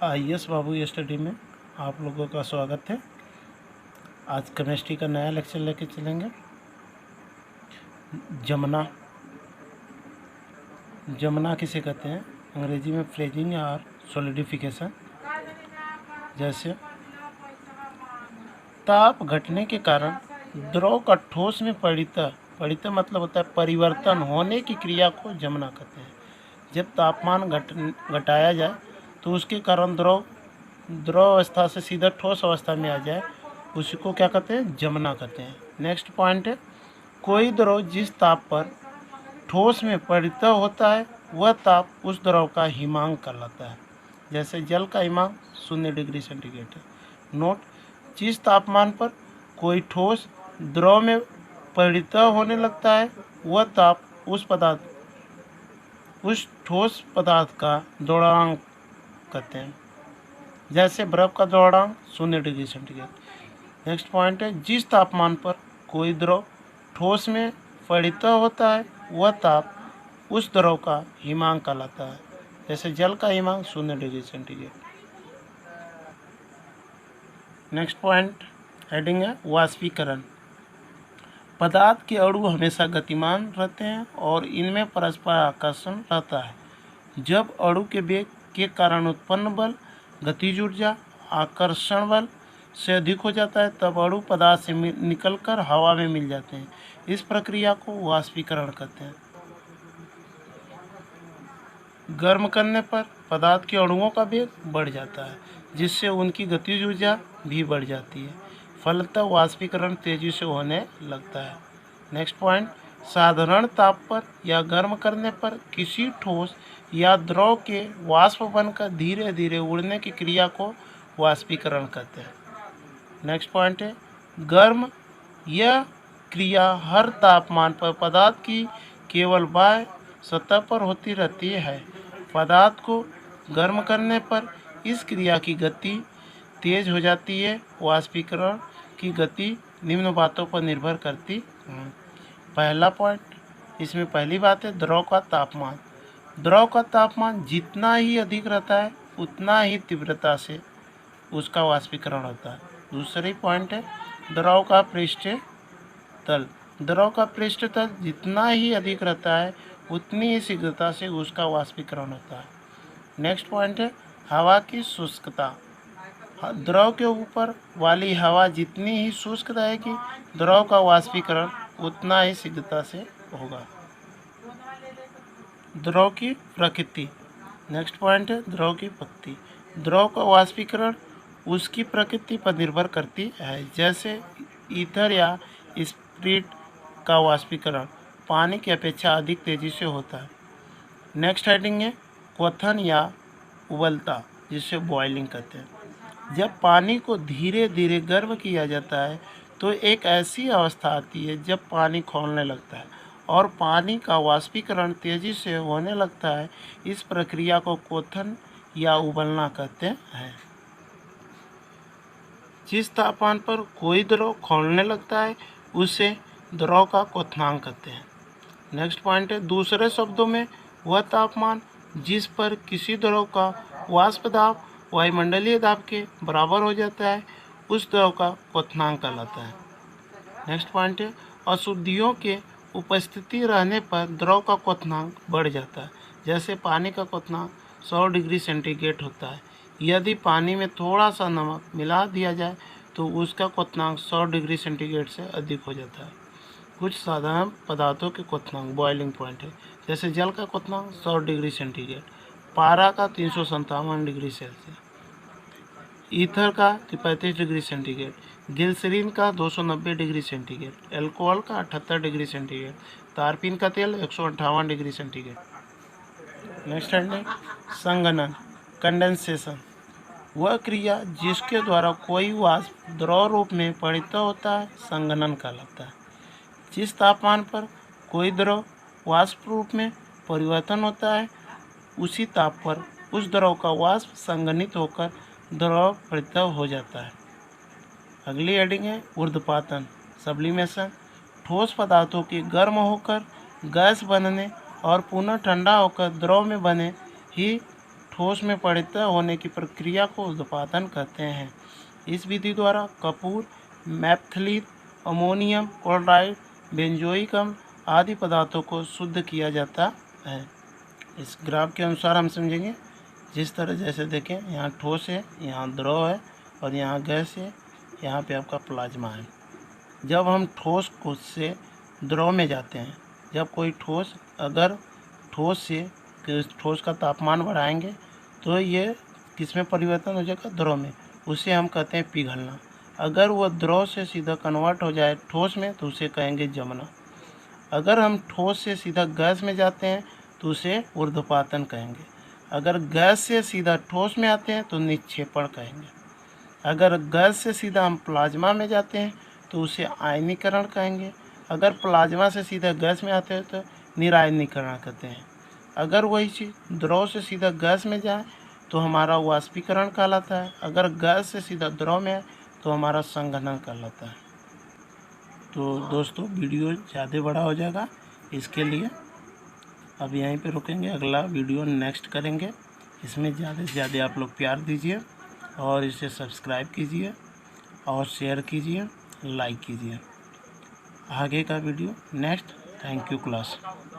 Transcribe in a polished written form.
IAS बाबू study में आप लोगों का स्वागत है। आज केमिस्ट्री का नया लेक्चर लेके चलेंगे। जमना जमना किसे कहते हैं? अंग्रेजी में फ्रीजिंग और सॉलिडिफिकेशन। जैसे ताप घटने के कारण द्रव का ठोस में परिवर्तन मतलब होता है परिवर्तन होने की क्रिया को जमना कहते हैं। जब तापमान घटाया जाए तो उसके कारण द्रव अवस्था से सीधा ठोस अवस्था में आ जाए, उसी को क्या कहते हैं? जमना कहते हैं। नेक्स्ट पॉइंट है, कोई द्रव जिस ताप पर ठोस में परिवर्तित होता है वह ताप उस द्रव का हिमांक कहलाता है। जैसे जल का हिमांक 0 डिग्री सेंटीग्रेड है। नोट, जिस तापमान पर कोई ठोस द्रव में परिवर्तित होने लगता है वह ताप उस ठोस पदार्थ का द्रव्यंक कहते हैं। जैसे बर्फ का द्रव्यंक 0 डिग्री सेंटीग्रेड। नेक्स्ट पॉइंट है, जिस तापमान पर कोई द्रव ठोस में परिवर्तित होता है वह ताप उस द्रव का हिमांक कहलाता है। जैसे जल का हिमांक 0 degree centigrade. Next point heading है वाष्पीकरण। पदार्थ के अणु हमेशा गतिमान रहते हैं और इनमें परस्पर आकर्षण रहता है। जब अणु के वेग के कारण उत्पन्न बल गतिज ऊर्जा आकर्षण बल से अधिक हो जाता है तब अणु पदार्थ से निकलकर हवा में मिल जाते हैं। इस प्रक्रिया को वाष्पीकरण कहते हैं। गर्म करने पर पदार्थ के अणुओं का वेग बढ़ जाता है जिससे उनकी गतिज ऊर्जा भी बढ़ जाती है। फलतः वाष्पीकरण तेजी से होने लगता है। नेक्स्ट पॉइंट, साधारण ताप पर या गर्म करने पर किसी ठोस या द्रव के वाष्प बनकर धीरे धीरे उड़ने की क्रिया को वाष्पीकरण कहते हैं। नेक्स्ट पॉइंट है, गर्म यह क्रिया हर तापमान पर पदार्थ की केवल बाह्य सतह पर होती रहती है। पदार्थ को गर्म करने पर इस क्रिया की गति तेज हो जाती है। वाष्पीकरण की गति निम्न बातों पर निर्भर करती है। पहला पॉइंट, इसमें पहली बात है द्रव का तापमान। द्रव का तापमान जितना ही अधिक रहता है उतना ही तीव्रता से उसका वाष्पीकरण होता है। दूसरी पॉइंट है द्रव का पृष्ठीय तल। द्रव का पृष्ठ तल जितना ही अधिक रहता है उतनी ही शीघ्रता से उसका वाष्पीकरण होता है। नेक्स्ट पॉइंट है हवा की शुष्कता। द्रव के ऊपर वाली हवा जितनी ही शुष्क रहेगी द्रव का वाष्पीकरण उतना ही शीघ्रता से होगा। द्रव की प्रकृति। नेक्स्ट पॉइंट है द्रव की प्रकृति। द्रव का वाष्पीकरण उसकी प्रकृति पर निर्भर करती है। जैसे ईथर या स्पिरिट का वाष्पीकरण पानी की अपेक्षा अधिक तेजी से होता है। नेक्स्ट हेडिंग है क्वथन या उबलता, जिसे बॉइलिंग कहते हैं। जब पानी को धीरे धीरे गर्म किया जाता है तो एक ऐसी अवस्था आती है जब पानी खौलने लगता है और पानी का वाष्पीकरण तेजी से होने लगता है। इस प्रक्रिया को क्वथन या उबलना कहते हैं। जिस तापमान पर कोई द्रव खौलने लगता है उसे द्रव का क्वथनांक कहते हैं। नेक्स्ट पॉइंट है दूसरे शब्दों में वह तापमान जिस पर किसी द्रव का वाष्प दाब वायुमंडलीय दाब के बराबर हो जाता है उस द्रव का क्वथनांक कहलाता है। नेक्स्ट पॉइंट है अशुद्धियों के उपस्थिति रहने पर द्रव का क्वथनांक बढ़ जाता है। जैसे पानी का क्वथनांक 100 डिग्री सेंटीग्रेड होता है। यदि पानी में थोड़ा सा नमक मिला दिया जाए तो उसका क्वथनांक 100 डिग्री सेंटीग्रेड से अधिक हो जाता है। कुछ साधारण पदार्थों के क्वथनांक बॉइलिंग पॉइंट है। जैसे जल का क्वथनांक 100 डिग्री सेंटीग्रेड, पारा का 357 डिग्री सेल्सियस, ईथर का 35 डिग्री सेंटीग्रेड, ग्लिसरीन का 290 डिग्री सेंटीग्रेड, अल्कोहल का 78 डिग्री सेंटीग्रेड, तारपीन का तेल 158 डिग्री सेंटीग्रेड। नेक्स्ट है संघनन कंडेंसेशन। वह क्रिया जिसके द्वारा कोई वाष्प द्रव रूप में परिवर्तित होता है संघनन कहलाता है। जिस तापमान पर कोई द्रव वाष्प रूप में परिवर्तन होता है उसी ताप पर उस द्रव का वाष्प संघनित होकर द्रव परिवर्तित हो जाता है। अगली हेडिंग है ऊर्ध्वपातन सब्लिमेशन। ठोस पदार्थों के गर्म होकर गैस बनने और पुनः ठंडा होकर द्रव में बने ही ठोस में परिवर्तित होने की प्रक्रिया को ऊर्ध्वपातन कहते हैं। इस विधि द्वारा कपूर, मैप्थिलीन, अमोनियम क्लोराइड, बेंजोइक अम्ल आदि पदार्थों को शुद्ध किया जाता है। इस ग्राफ के अनुसार हम समझेंगे। जिस तरह जैसे देखें, यहाँ ठोस है, यहाँ द्रव है और यहाँ गैस है, यहाँ पे आपका प्लाज्मा है। जब हम ठोस को से द्रव में जाते हैं, जब कोई ठोस अगर ठोस से ठोस का तापमान बढ़ाएंगे तो ये किस में परिवर्तन हो जाएगा? द्रव में। उसे हम कहते हैं पिघलना। अगर वह द्रव से सीधा कन्वर्ट हो जाए ठोस में तो उसे कहेंगे जमना। अगर हम ठोस से सीधा गैस में जाते हैं तो उसे ऊर्ध्वपातन कहेंगे। अगर गैस से सीधा ठोस में आते हैं तो निक्षेपण कहेंगे। अगर गैस से सीधा हम प्लाज्मा में जाते हैं तो उसे आयनीकरण कहेंगे। अगर प्लाज्मा से सीधा गैस में आते हैं तो निरायनीकरण कहते हैं। अगर वही चीज़ द्रव से सीधा गैस में जाए तो हमारा वाष्पीकरण कहलाता है। अगर गैस से सीधा द्रव में आए तो हमारा संघनन कहलाता है। तो दोस्तों, वीडियो ज़्यादा बड़ा हो जाएगा, इसके लिए अब यहीं पे रुकेंगे। अगला वीडियो नेक्स्ट करेंगे। इसमें ज़्यादा से ज़्यादा आप लोग प्यार दीजिए और इसे सब्सक्राइब कीजिए और शेयर कीजिए, लाइक कीजिए। आगे का video next. Thank you class.